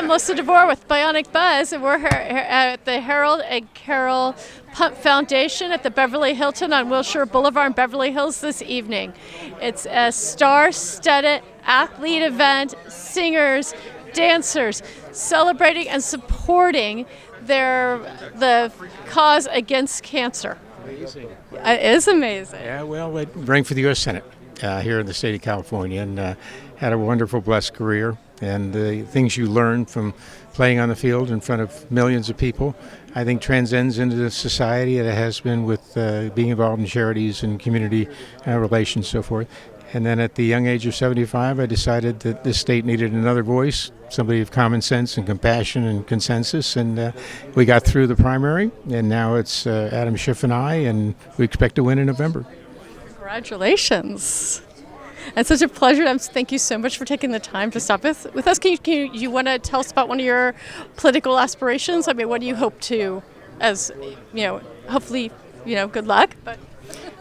I'm Melissa DeVore with Bionic Buzz, and we're here at the Harold and Carole Pump Foundation at the Beverly Hilton on Wilshire Boulevard in Beverly Hills this evening. It's a star-studded athlete event, singers, dancers, celebrating and supporting the cause against cancer. Amazing. It is amazing. Yeah, well, I ran for the U.S. Senate here in the state of California and had a wonderful, blessed career. And the things you learn from playing on the field in front of millions of people, I think transcends into the society that it has been with being involved in charities and community relations and so forth. And then at the young age of 75, I decided that this state needed another voice, somebody of common sense and compassion and consensus. And we got through the primary, and now it's Adam Schiff and I, and we expect to win in November. Congratulations. It's such a pleasure. Thank you so much for taking the time to stop with us. Can you want to tell us about one of your political aspirations? I mean, what do you hope to, as hopefully, good luck. But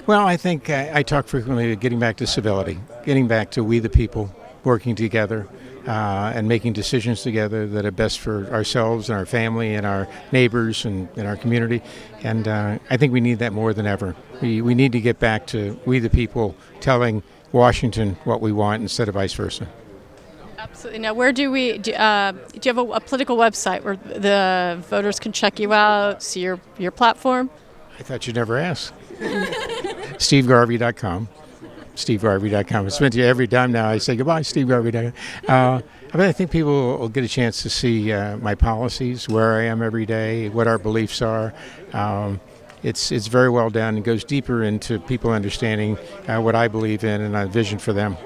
well, I think I talk frequently about getting back to civility, getting back to we the people working together and making decisions together that are best for ourselves and our family and our neighbors and our community. And I think we need that more than ever. We need to get back to we the people telling Washington what we want instead of vice versa. Absolutely. Now, where do you have a political website where the voters can check you out, see your platform? I thought you'd never ask. SteveGarvey.com. SteveGarvey.com. It's meant to you every time now I say goodbye, SteveGarvey.com. I think people will get a chance to see my policies, where I am every day, what our beliefs are. It's very well done. It goes deeper into people understanding what I believe in and a vision for them.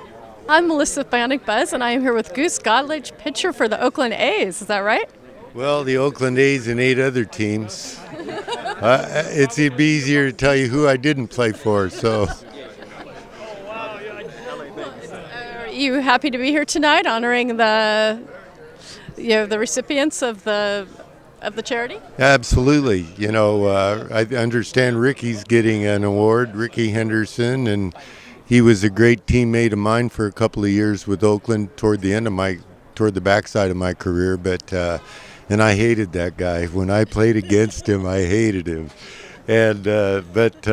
I'm Melissa with Bionic Buzz, and I am here with Goose Gottlieb, pitcher for the Oakland A's. Is that right? Well, the Oakland A's and 8 other teams. It'd be easier to tell you who I didn't play for. So, are you happy to be here tonight, honoring the recipients of the charity? Absolutely. I understand Rickey's getting an award, Rickey Henderson, and he was a great teammate of mine for a couple of years with Oakland toward the backside of my career, and I hated that guy. When I played against him, I hated him. And it's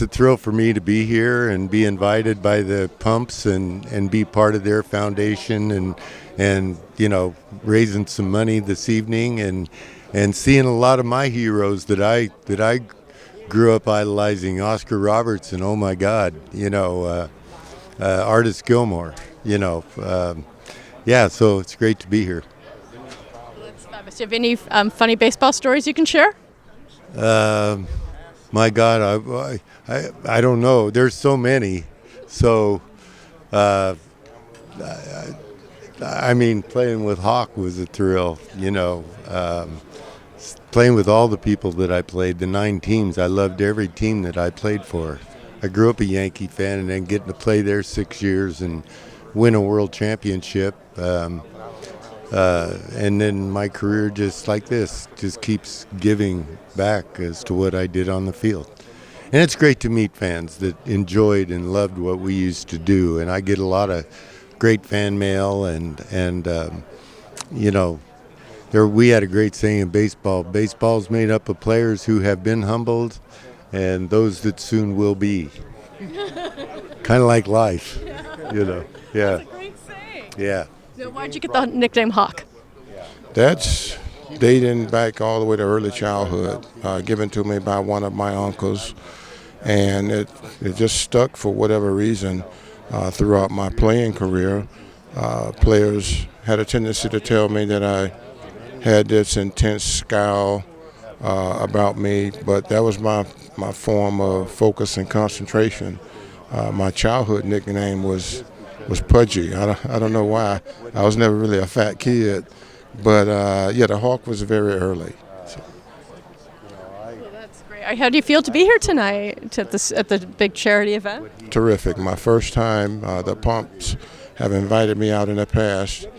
a thrill for me to be here and be invited by the Pumps and be part of their foundation and raising some money this evening and seeing a lot of my heroes that I grew up idolizing. Oscar Robertson, oh my God, Artist Gilmore, so it's great to be here. That's fabulous. Do you have any funny baseball stories you can share? My God, I don't know. There's so many. So, playing with Hawk was a thrill, playing with all the people that I played, the 9 teams. I loved every team that I played for. I grew up a Yankee fan, and then getting to play there 6 years and win a world championship. And then my career just like this just keeps giving back as to what I did on the field. And it's great to meet fans that enjoyed and loved what we used to do. And I get a lot of great fan mail we had a great saying in baseball. Baseball's made up of players who have been humbled and those that soon will be. Kind of like life, Yeah. That's a great saying. Yeah. So why'd you get the nickname Hawk? That's dating back all the way to early childhood, given to me by one of my uncles. And it just stuck for whatever reason throughout my playing career. Players had a tendency to tell me that I had this intense scowl about me, but that was my form of focus and concentration. My childhood nickname was Pudgy. I don't know why. I was never really a fat kid, but the Hawk was very early. So. Well, that's great. How do you feel to be here tonight at the big charity event? Terrific. My first time. The Pumps have invited me out in the past.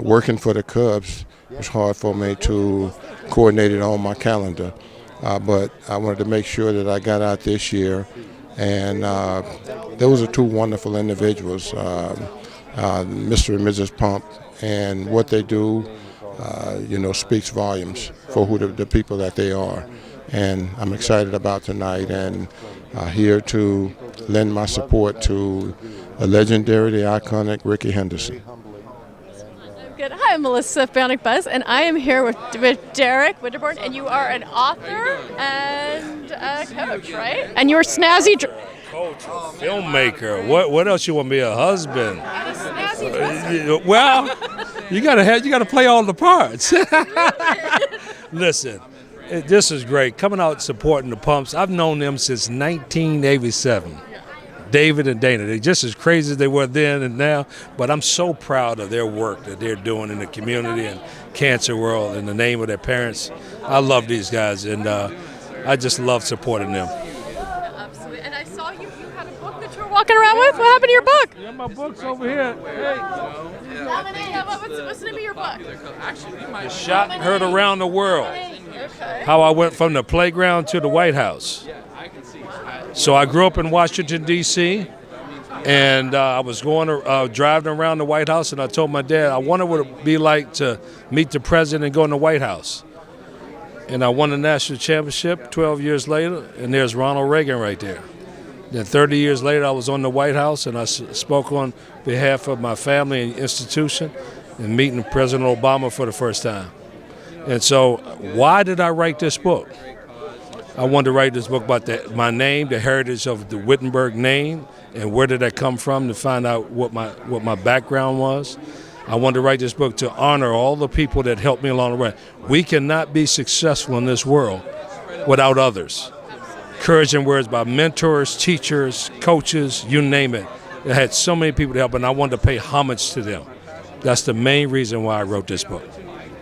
Working for the Cubs, it was hard for me to coordinate it on my calendar, but I wanted to make sure that I got out this year. And those are 2 wonderful individuals, Mr. and Mrs. Pump, and what they do, speaks volumes for who the people that they are. And I'm excited about tonight and here to lend my support to the legendary, the iconic Rickey Henderson. Good. Hi, I'm Melissa of Bionic Buzz, and I am here with Derek Winterborn, and you are an author and a coach, right? And you're snazzy. Coach, filmmaker. What else you want me? A husband? And a snazzy Well, you gotta play all the parts. Listen, this is great. Coming out supporting the Pumps. I've known them since 1987. David and Dana, they're just as crazy as they were then and now, but I'm so proud of their work that they're doing in the community and cancer world in the name of their parents. I love these guys, and I just love supporting them. Absolutely. And I saw you had a book that you were walking around with. What happened to your book? Yeah, my book's over here. Hey. What's the name of your book? The Shot Heard Around the World. Okay. How I went from the playground to the White House. So I grew up in Washington, D.C., and I was driving around the White House, and I told my dad I wonder what it would be like to meet the president and go in the White House. And I won the national championship 12 years later, and there's Ronald Reagan right there. Then 30 years later, I was on the White House, and I spoke on behalf of my family and institution and meeting President Obama for the first time. And so why did I write this book? I wanted to write this book about my name, the heritage of the Wittenberg name, and where did that come from, to find out what my background was. I wanted to write this book to honor all the people that helped me along the way. We cannot be successful in this world without others. Encouraging words by mentors, teachers, coaches, you name it. It had so many people to help, and I wanted to pay homage to them. That's the main reason why I wrote this book.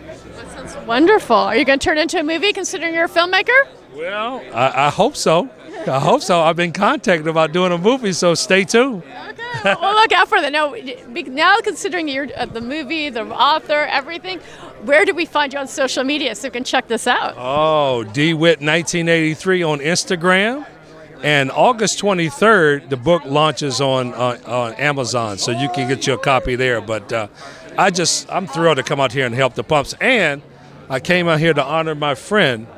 That sounds wonderful. Are you going to turn it into a movie, considering you're a filmmaker? Well, I hope so. I hope so. I've been contacted about doing a movie, so stay tuned. Okay. Well, look out for that. Now considering you're the movie, the author, everything, where do we find you on social media so we can check this out? Oh, DeWitt 1983 on Instagram. And August 23rd, the book launches on Amazon, so you can get your copy there. But I'm thrilled to come out here and help the Pumps. And I came out here to honor my friend,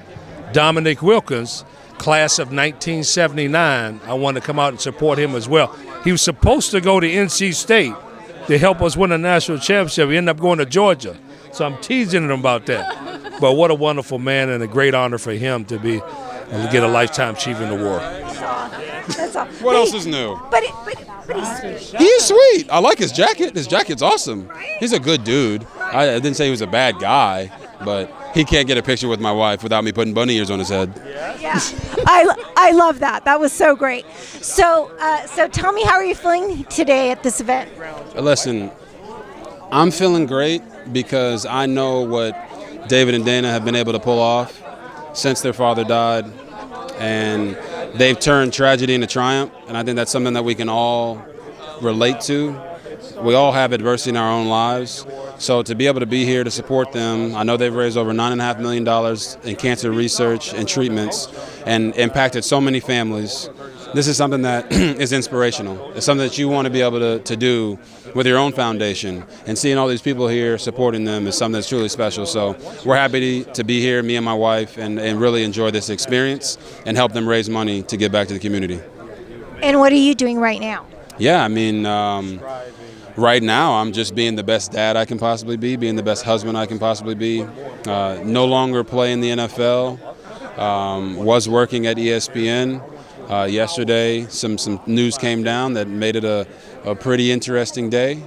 Dominque Wilkins, class of 1979. I wanted to come out and support him as well. He was supposed to go to NC State to help us win a national championship. He ended up going to Georgia. So I'm teasing him about that. But what a wonderful man, and a great honor for him to get a Lifetime Achievement Award. That's all. What else is new? But he's sweet. He is sweet. I like his jacket. His jacket's awesome. He's a good dude. I didn't say he was a bad guy, but he can't get a picture with my wife without me putting bunny ears on his head. Yeah, I love that. That was so great. So tell me, how are you feeling today at this event? Listen, I'm feeling great because I know what David and Dana have been able to pull off since their father died, and they've turned tragedy into triumph, and I think that's something that we can all relate to. We all have adversity in our own lives, so to be able to be here to support them, I know they've raised over $9.5 million in cancer research and treatments and impacted so many families. This is something that is inspirational. It's something that you want to be able to do with your own foundation, and seeing all these people here supporting them is something that's truly special. So we're happy to be here, me and my wife, and really enjoy this experience and help them raise money to give back to the community. And what are you doing right now? Yeah, I mean, right now I'm just being the best dad I can possibly be, being the best husband I can possibly be. No longer playing the NFL, was working at ESPN. Yesterday, some news came down that made it a pretty interesting day,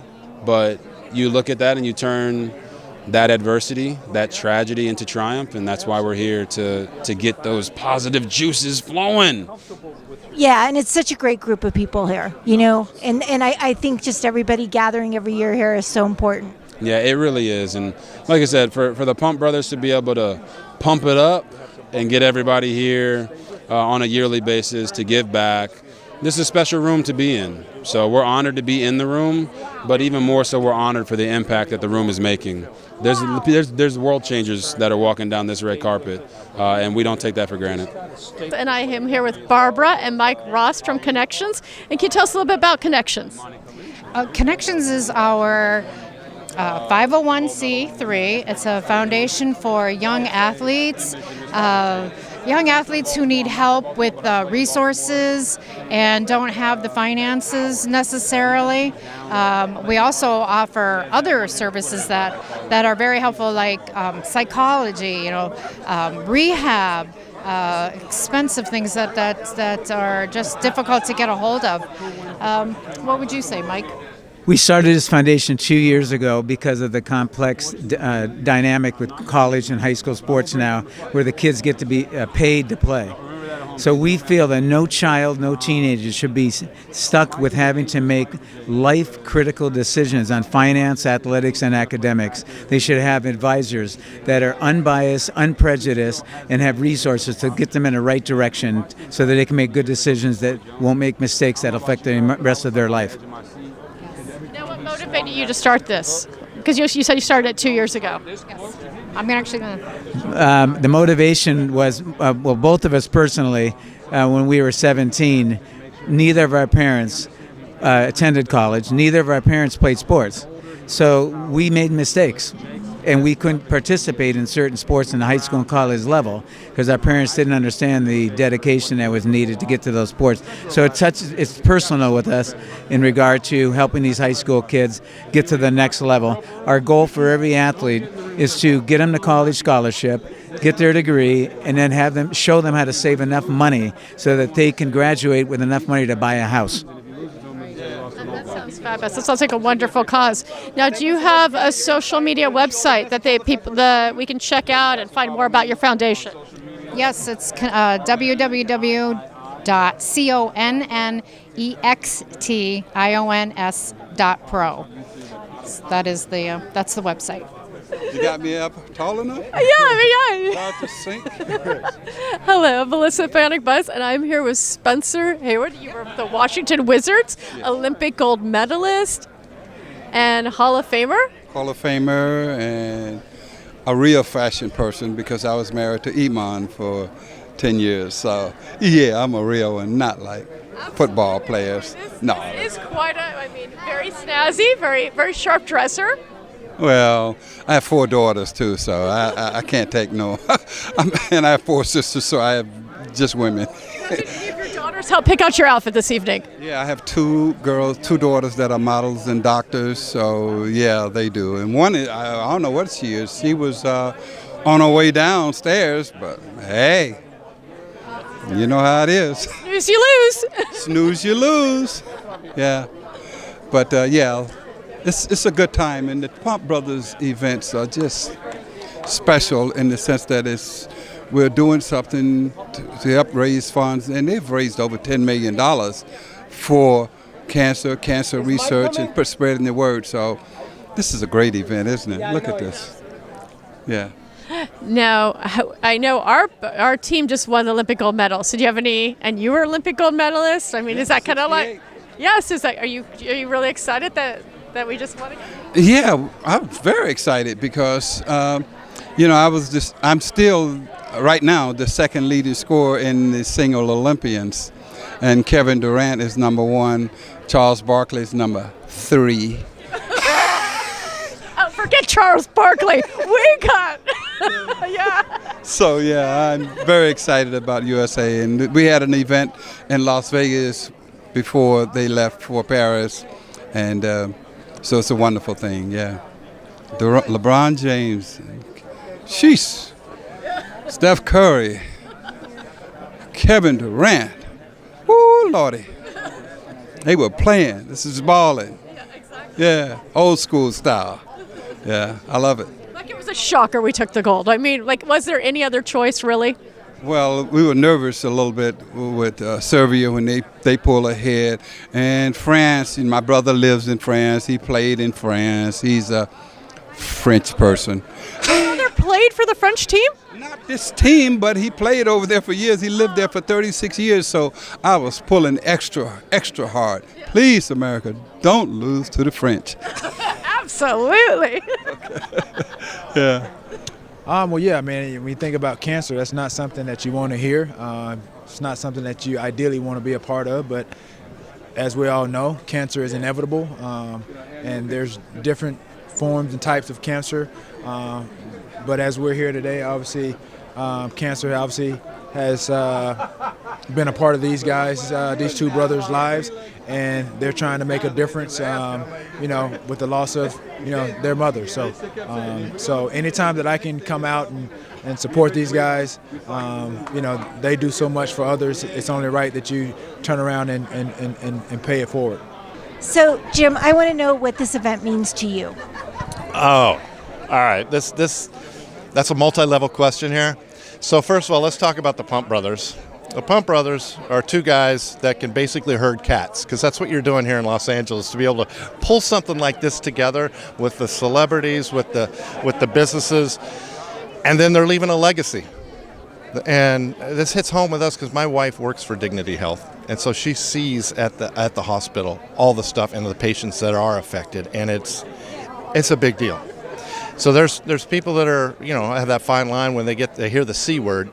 but you look at that and you turn that adversity, that tragedy into triumph, and that's why we're here to get those positive juices flowing. Yeah, and it's such a great group of people here, and I think just everybody gathering every year here is so important. Yeah, it really is, and like I said, for the Pump Brothers to be able to pump it up and get everybody here on a yearly basis to give back, this is a special room to be in. So we're honored to be in the room, but even more so we're honored for the impact that the room is making. There's world changers that are walking down this red carpet, and we don't take that for granted. And I am here with Barbara and Mike Ross from Connections. And can you tell us a little bit about Connections? Connections is our 501c3. It's a foundation for young athletes who need help with resources and don't have the finances necessarily. We also offer other services that are very helpful, like psychology, rehab, expensive things that are just difficult to get a hold of. What would you say, Mike? We started this foundation 2 years ago because of the complex dynamic with college and high school sports now, where the kids get to be paid to play. So we feel that no child, no teenager should be stuck with having to make life-critical decisions on finance, athletics, and academics. They should have advisors that are unbiased, unprejudiced, and have resources to get them in the right direction so that they can make good decisions that won't make mistakes that affect the rest of their life. Now, what motivated you to start this? Because you said you started it 2 years ago. Yes. I'm actually going to... The motivation was, both of us personally, when we were 17, neither of our parents attended college. Neither of our parents played sports. So we made mistakes. And we couldn't participate in certain sports in the high school and college level because our parents didn't understand the dedication that was needed to get to those sports. So it's personal with us in regard to helping these high school kids get to the next level. Our goal for every athlete is to get them the college scholarship, get their degree, and then show them how to save enough money so that they can graduate with enough money to buy a house. That sounds fabulous. That sounds like a wonderful cause. Now, do you have a social media website that we can check out and find more about your foundation? Yes, it's www.connextions.pro. That's the website. You got me up tall enough? Yeah. Hard to sink. Hello, I'm Melissa Bionic Buzz, and I'm here with Spencer Hayward. You were with the Washington Wizards, Olympic gold medalist, and Hall of Famer. Hall of Famer and a real fashion person because I was married to Iman for 10 years. So, yeah, I'm a real one, not like football players. No. It's quite very snazzy, very, very sharp dresser. Well, I have 4 daughters, too, so I can't take no. And I have 4 sisters, so I have just women. Did any of your daughters help pick out your outfit this evening? Yeah, I have 2 daughters that are models and doctors, so, yeah, they do. And one, I don't know what she is. She was on her way downstairs, but, hey, you know how it is. Snooze, you lose. Snooze, you lose. Yeah. But, yeah. It's a good time, and the Pomp Brothers events are just special in the sense that we're doing something to help raise funds, and they've raised over $10 million for cancer research, and spreading the word. So this is a great event, isn't it? Look at this. Yeah. Now, I know our team just won the Olympic gold medal. So do you have any? And you were Olympic gold medalist. I mean, is that kind of like? Yes. Is that? Are you really excited that we just won again? Yeah, I'm very excited because, I'm still right now the second leading scorer in the single Olympians, and Kevin Durant is number 1. Charles Barkley is number 3. Oh, forget Charles Barkley. We got. Yeah. So yeah, I'm very excited about USA, and we had an event in Las Vegas before they left for Paris, and. So it's a wonderful thing, yeah. LeBron James, sheesh, Steph Curry, Kevin Durant, woo, Lordy. They were playing. This is balling. Yeah, old school style. Yeah, I love it. Like it was a shocker we took the gold. I mean, was there any other choice, really? Well, we were nervous a little bit with Serbia when they pull ahead. And France, my brother lives in France. He played in France. He's a French person. Your brother played for the French team? Not this team, but he played over there for years. He lived there for 36 years, so I was pulling extra hard. Please, America, don't lose to the French. Absolutely. Yeah. Well, yeah, man, when you think about cancer, that's not something that you want to hear. It's not something that you ideally want to be a part of, but as we all know, cancer is inevitable, and there's different forms and types of cancer. But as we're here today, obviously, cancer obviously has been a part of these guys, these two brothers' lives, and they're trying to make a difference, with the loss of, their mother. So anytime that I can come out and support these guys, they do so much for others. It's only right that you turn around and pay it forward. So, Jim, I want to know what this event means to you. Oh, all right. That's a multi-level question here. So first of all, let's talk about the Pump Brothers. The Pump Brothers are two guys that can basically herd cats, because that's what you're doing here in Los Angeles, to be able to pull something like this together with the celebrities, with the businesses, and then they're leaving a legacy. And this hits home with us because my wife works for Dignity Health, and so she sees at the hospital all the stuff and the patients that are affected, and it's a big deal. So there's people that are, have that fine line when they hear the C word,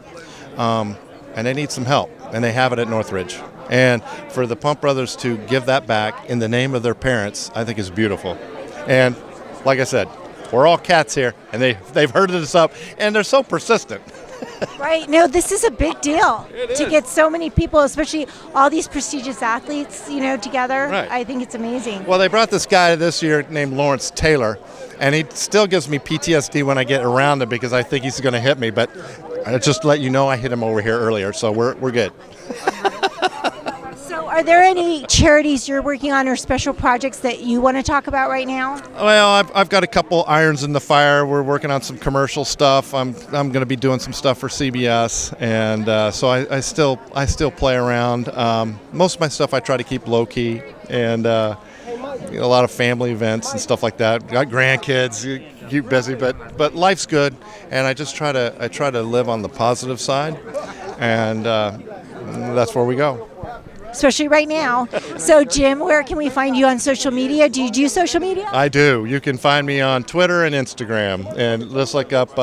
and they need some help, and they have it at Northridge. And for the Pump Brothers to give that back in the name of their parents, I think is beautiful. And like I said, we're all cats here, and they've herded us up, and they're so persistent. Right. No, this is a big deal to get so many people, especially all these prestigious athletes, together. Right. I think it's amazing. Well, they brought this guy this year named Lawrence Taylor, and he still gives me PTSD when I get around him because I think he's going to hit me. But just to let you know, I hit him over here earlier, so we're good. So are there any charities you're working on or special projects that you want to talk about right now? Well, I've got a couple irons in the fire. We're working on some commercial stuff. I'm going to be doing some stuff for CBS, and so I still play around. Most of my stuff I try to keep low key, and a lot of family events and stuff like that. Got grandkids, keep busy, but life's good, and I try to live on the positive side, and that's where we go. Especially right now. So, Jim, where can we find you on social media? Do you do social media? I do. You can find me on Twitter and Instagram, and let's look up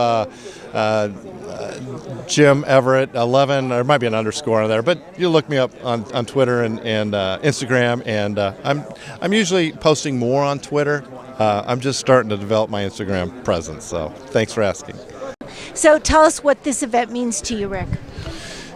Jim Everett 11. There might be an underscore on there, but you look me up on Twitter and Instagram, and I'm usually posting more on Twitter. I'm just starting to develop my Instagram presence, so thanks for asking. So tell us what this event means to you, Rick.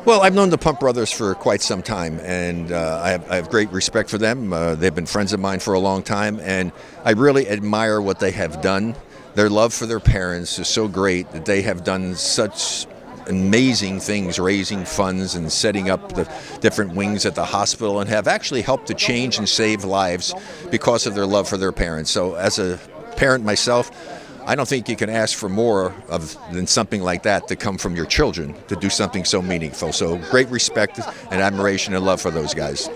Well, I've known the Pump Brothers for quite some time, and I have great respect for them. They've been friends of mine for a long time, and I really admire what they have done. Their love for their parents is so great that they have done such amazing things, raising funds and setting up the different wings at the hospital, and have actually helped to change and save lives because of their love for their parents. So as a parent myself, I don't think you can ask for more than something like that to come from your children, to do something so meaningful. So great respect and admiration and love for those guys.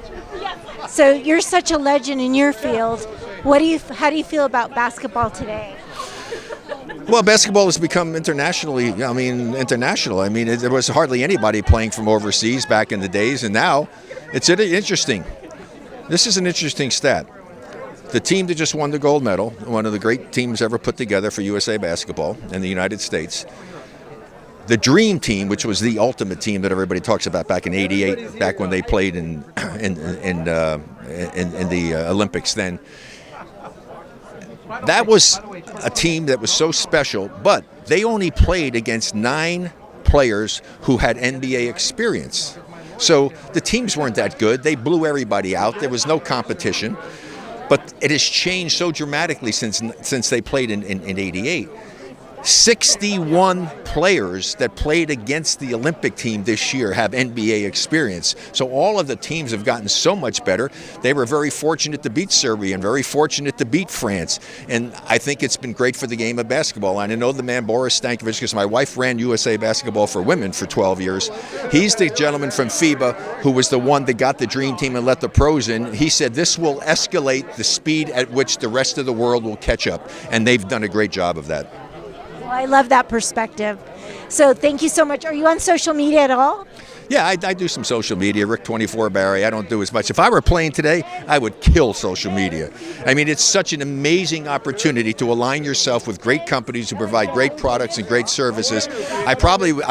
So you're such a legend in your field. How do you feel about basketball today? Well, basketball has become international. There was hardly anybody playing from overseas back in the days, and now it's interesting. This is an interesting stat. The team that just won the gold medal, one of the great teams ever put together for USA basketball in the United States, the dream team, which was the ultimate team that everybody talks about back in '88, back when they played in the Olympics then, that was a team that was so special, but they only played against 9 players who had NBA experience. So the teams weren't that good. They blew everybody out. There was no competition. But it has changed so dramatically since they played in '88. 61 players that played against the Olympic team this year have NBA experience. So all of the teams have gotten so much better. They were very fortunate to beat Serbia and very fortunate to beat France. And I think it's been great for the game of basketball. And I know the man Boris Stankovic, because my wife ran USA Basketball for Women for 12 years. He's the gentleman from FIBA who was the one that got the dream team and let the pros in. He said this will escalate the speed at which the rest of the world will catch up. And they've done a great job of that. Well, I love that perspective. So thank you so much. Are you on social media at all? Yeah, I do some social media. Rick24 Barry. I don't do as much. If I were playing today, I would kill social media. I mean, it's such an amazing opportunity to align yourself with great companies who provide great products and great services. I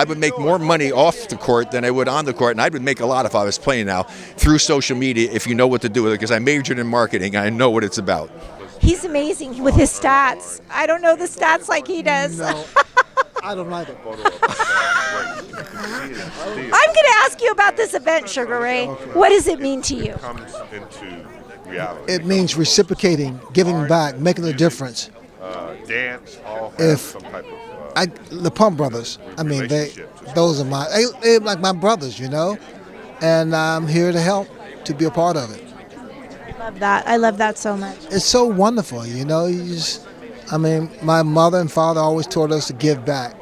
would make more money off the court than I would on the court, and I would make a lot if I was playing now through social media if you know what to do with it, because I majored in marketing. I know what it's about. He's amazing with his stats. I don't know the stats like he does. No, I don't either. I'm going to ask you about this event, Sugar Ray. What does it mean to you? It means reciprocating, giving back, making a difference. If the Pump Brothers, I mean, those are they're like my brothers, you know, and I'm here to help, to be a part of it. I love that. I love that so much. It's so wonderful, you know. My mother and father always taught us to give back,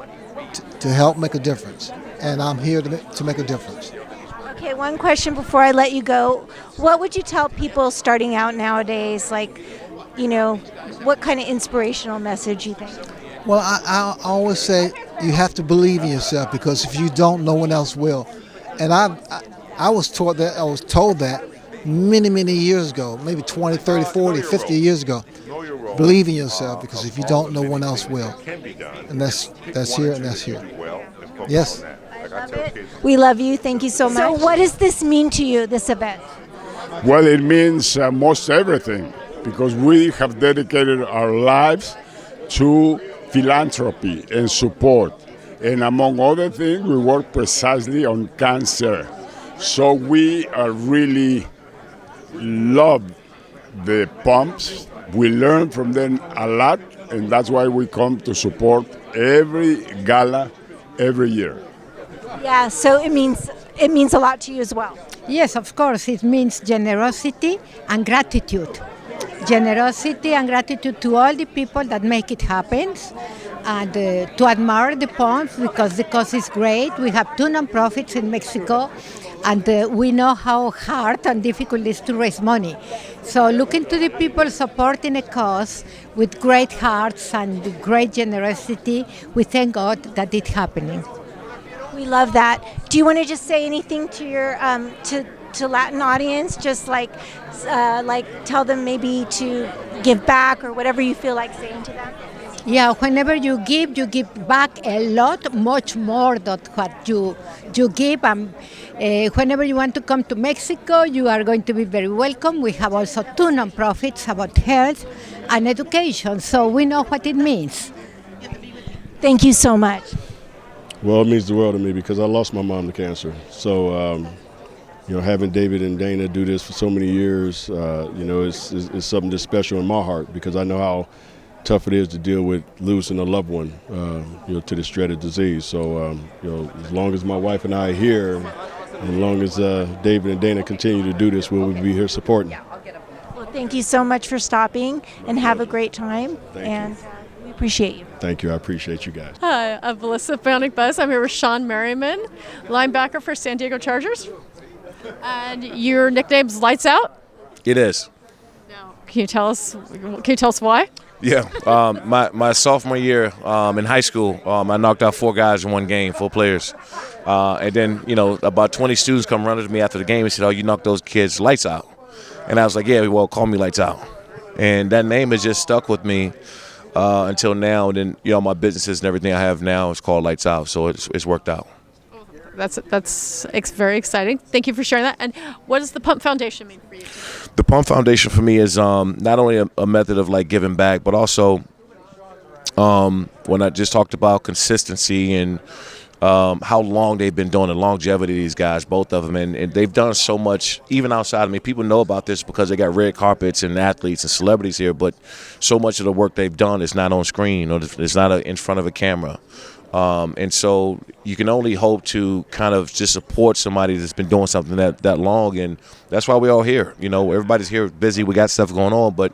to help make a difference, and I'm here to make a difference. Okay, one question before I let you go. What would you tell people starting out nowadays, like, you know, what kind of inspirational message you think? Well, I always say you have to believe in yourself, because if you don't, no one else will. And I was told that many years ago, maybe 20, 30, 40, 50 years ago. Believe in yourself, because if you don't, no one else will. And that's here and that's here. Yes. I love it. We love you. Thank you so much. So what does this mean to you, this event? Well, it means most everything, because we have dedicated our lives to philanthropy and support. And among other things, we work precisely on cancer. So we really love the pumps. We learn from them a lot, and that's why we come to support every gala every year. Yeah, so it means a lot to you as well. Yes, of course. It means generosity and gratitude. Generosity and gratitude to all the people that make it happen, and to admire the pumps, because the cause is great. We have 2 nonprofits in Mexico, and we know how hard and difficult it is to raise money. So looking to the people supporting a cause with great hearts and great generosity, we thank God that it's happening. We love that. Do you want to just say anything to your to Latin audience? Just like tell them maybe to give back, or whatever you feel like saying to them. Yeah, whenever you give back a lot, much more than what you give. Whenever you want to come to Mexico, you are going to be very welcome. We have also 2 nonprofits about health and education, so we know what it means. Thank you so much. Well, it means the world to me, because I lost my mom to cancer. So, having David and Dana do this for so many years, it's something that's special in my heart, because I know how tough it is to deal with losing a loved one, to this dreaded disease. So, as long as my wife and I are here, and as long as David and Dana continue to do this, we'll be here supporting. Well, thank you so much for stopping, and have a great time. And we appreciate you. Thank you. I appreciate you guys. Hi, I'm Melissa, Bionic Buzz. I'm here with Sean Merriman, linebacker for San Diego Chargers. And your nickname's Lights Out? It is. Can you tell us why? Yeah, my sophomore year in high school, I knocked out 4 guys in one game, 4 players. And then, about 20 students come running to me after the game and said, "Oh, you knocked those kids' lights out." And I was like, "Yeah, well, call me Lights Out." And that name has just stuck with me until now. And then, my businesses and everything I have now is called Lights Out, so it's worked out. That's very exciting. Thank you for sharing that. And what does the Pump Foundation mean for you? The Pump Foundation for me is not only a method of giving back, but also when I just talked about consistency and how long they've been doing it, longevity of these guys, both of them, and they've done so much even outside of me. People know about this because they got red carpets and athletes and celebrities here, but so much of the work they've done is not on screen, or it's not in front of a camera. And so you can only hope to kind of just support somebody that's been doing something that long, and that's why we're all here. Everybody's here busy, we got stuff going on, but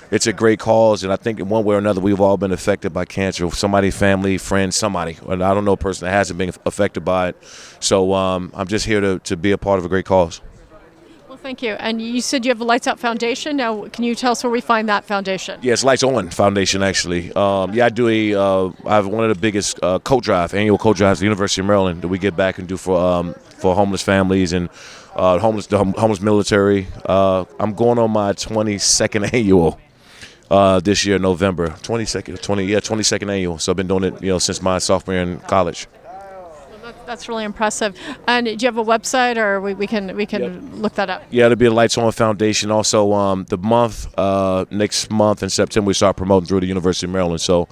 it's a great cause, and I think in one way or another we've all been affected by cancer. Somebody, family, friend, somebody. I don't know a person that hasn't been affected by it. So I'm just here to be a part of a great cause. Well, thank you. And you said you have a Lights Out Foundation. Now, can you tell us where we find that foundation? Yeah, it's Lights On Foundation, actually. I do I have one of the biggest annual coat drives at the University of Maryland that we get back and do for homeless families and the homeless military. I'm going on my 22nd annual this year, November. 22nd annual. So I've been doing it, since my sophomore year in college. That's really impressive. And do you have a website, or we can look that up? Yeah, it'll be the Lights On Foundation. Also, the month next month in September we start promoting through the University of Maryland. So,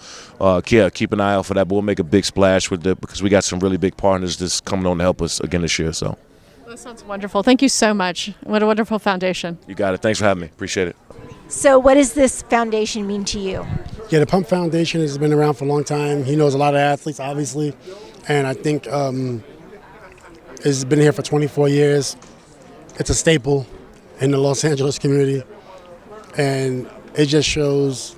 keep an eye out for that. But we'll make a big splash because we got some really big partners that's coming on to help us again this year. So. That sounds wonderful. Thank you so much. What a wonderful foundation. You got it. Thanks for having me. Appreciate it. So what does this foundation mean to you? Yeah, the Pump Foundation has been around for a long time. He knows a lot of athletes, obviously, and I think it's been here for 24 years. It's a staple in the Los Angeles community, and it just shows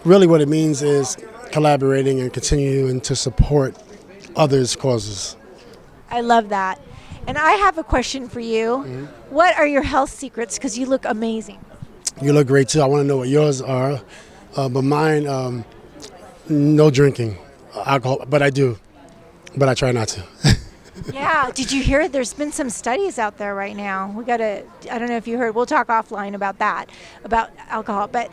really what it means is collaborating and continuing to support others' causes. I love that. And I have a question for you. Mm-hmm. What are your health secrets? Because you look amazing. You look great too. I want to know what yours are, but mine, no drinking alcohol, but I do, but I try not to. Yeah, did you hear? There's been some studies out there right now. I don't know if you heard. We'll talk offline about that, about alcohol. But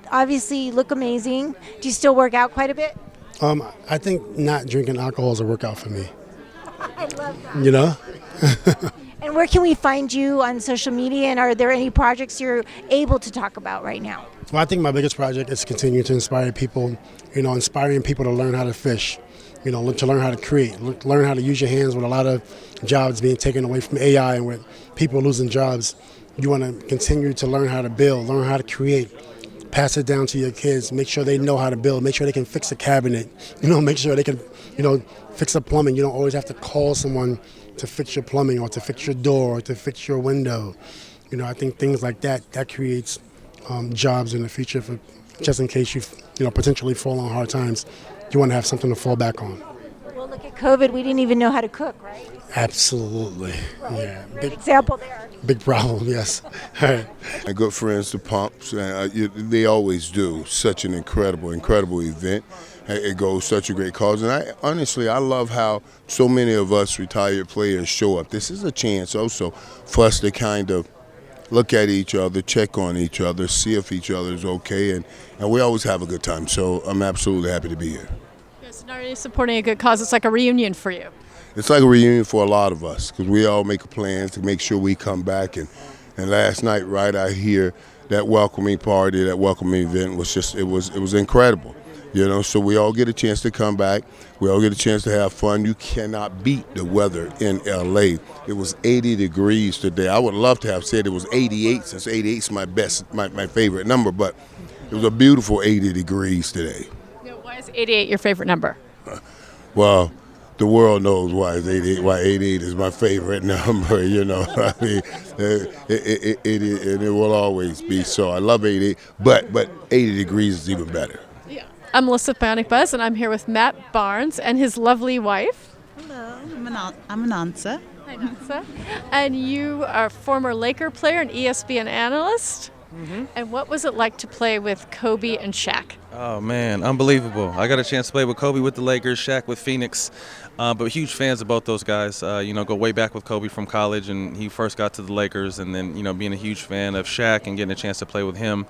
obviously you look amazing. Do you still work out quite a bit? I think not drinking alcohol is a workout for me. I love that. You know? And where can we find you on social media? And are there any projects you're able to talk about right now? Well, I think my biggest project is continuing to inspire people, inspiring people to learn how to fish, to learn how to create, learn how to use your hands with a lot of jobs being taken away from AI and with people losing jobs. You want to continue to learn how to build, learn how to create, pass it down to your kids, make sure they know how to build, make sure they can fix a cabinet, make sure they can, fix a plumbing. You don't always have to call someone to fix your plumbing or to fix your door or to fix your window. I think things like that creates jobs in the future for just in case you potentially fall on hard times. You want to have something to fall back on. Well, look at COVID. We didn't even know how to cook, right? Absolutely. Yeah. Great example there. Big problem, yes. All right. My good friends, the Pumps, they always do such an incredible event. It goes such a great cause. And I love how so many of us retired players show up. This is a chance also for us to kind of look at each other, check on each other, see if each other's okay, and we always have a good time. So I'm absolutely happy to be here. Yes, not only supporting a good cause, it's like a reunion for you. It's like a reunion for a lot of us because we all make plans to make sure we come back. And last night, right out here, that welcoming party, that welcoming event was just, it was incredible. So we all get a chance to come back. We all get a chance to have fun. You cannot beat the weather in L.A. It was 80 degrees today. I would love to have said it was 88 since 88 is my favorite number, but it was a beautiful 80 degrees today. Why is 88 your favorite number? Well, the world knows why 88 is my favorite number, I mean, it will always be so. I love 88, but 80 degrees is even better. I'm Melissa Bionic Buzz, and I'm here with Matt Barnes and his lovely wife. Hello, I'm Anansa. Hi, Anansa. And you are a former Laker player and ESPN analyst. Mm-hmm. And what was it like to play with Kobe and Shaq? Oh, man, unbelievable. I got a chance to play with Kobe with the Lakers, Shaq with Phoenix, but huge fans of both those guys. Go way back with Kobe from college, and he first got to the Lakers, and then, being a huge fan of Shaq and getting a chance to play with him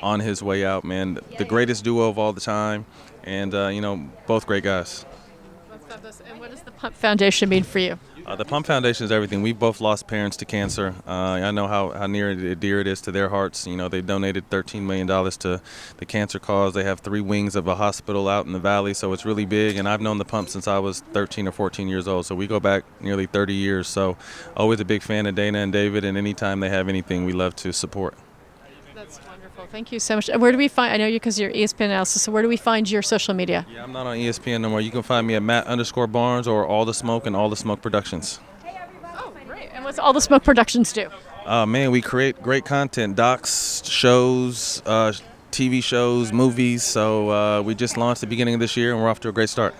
on his way out, man. The greatest duo of all the time, and, both great guys. And what does the Pump Foundation mean for you? The Pump Foundation is everything. We've both lost parents to cancer. I know how near and dear it is to their hearts. They've donated $13 million to the cancer cause. They have 3 wings of a hospital out in the valley, so it's really big. And I've known the Pump since I was 13 or 14 years old, so we go back nearly 30 years. So always a big fan of Dana and David, and anytime they have anything, we love to support. That's wonderful. Thank you so much. And where do we find, I know you because you're ESPN analyst, so where do we find your social media? Yeah, I'm not on ESPN no more. You can find me at Matt_Barnes or All the Smoke and All the Smoke Productions. Oh, great. And what's All the Smoke Productions do? Man, we create great content, docs, shows, TV shows, movies. So we just launched at the beginning of this year, and we're off to a great start.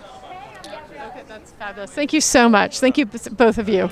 Okay, that's fabulous. Thank you so much. Thank you, both of you.